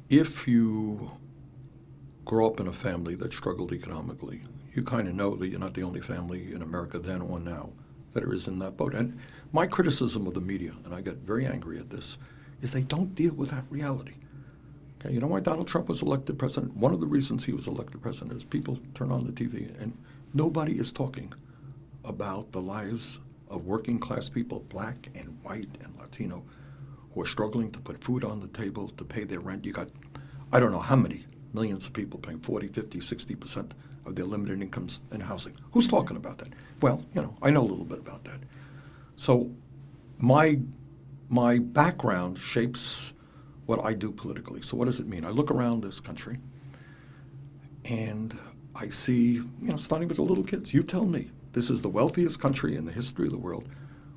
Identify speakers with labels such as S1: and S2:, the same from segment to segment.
S1: if you grow up in a family that struggled economically, you kind of know that you're not the only family in America then or now that is in that boat. And my criticism of the media, and I get very angry at this, is they don't deal with that reality. Okay, you know why Donald Trump was elected president? One of the reasons he was elected president is people turn on the TV and nobody is talking about the lives of working class people, black and white and Latino, who are struggling to put food on the table, to pay their rent. You got, I don't know how many millions of people paying 40, 50, 60% of their limited incomes in housing. Who's talking about that? Well, I know a little bit about that. So my background shapes what I do politically. So what does it mean? I look around this country and I see, starting with the little kids. You tell me, this is the wealthiest country in the history of the world.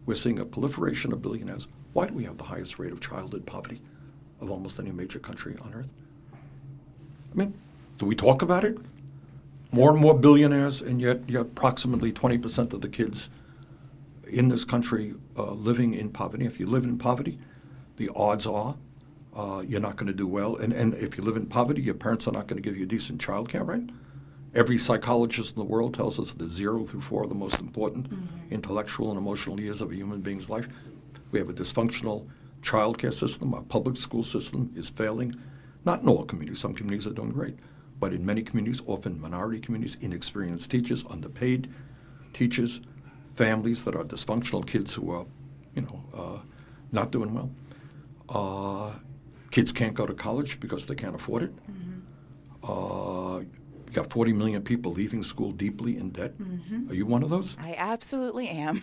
S1: We're seeing a proliferation of billionaires. Why do we have the highest rate of childhood poverty of almost any major country on earth? I mean, do we talk about it? More and more billionaires, and yet approximately 20% of the kids in this country living in poverty. If you live in poverty, the odds are you're not going to do well. And if you live in poverty, your parents are not going to give you decent child care, right? Every psychologist in the world tells us that 0 through 4 are the most important intellectual and emotional years of a human being's life. We have a dysfunctional child care system. Our public school system is failing. Not in all communities. Some communities are doing great. But in many communities, often minority communities, inexperienced teachers, underpaid teachers, families that are dysfunctional, kids who are, not doing well. Kids can't go to college because they can't afford it. You got 40 million people leaving school deeply in debt. Are you one of those?
S2: I absolutely am.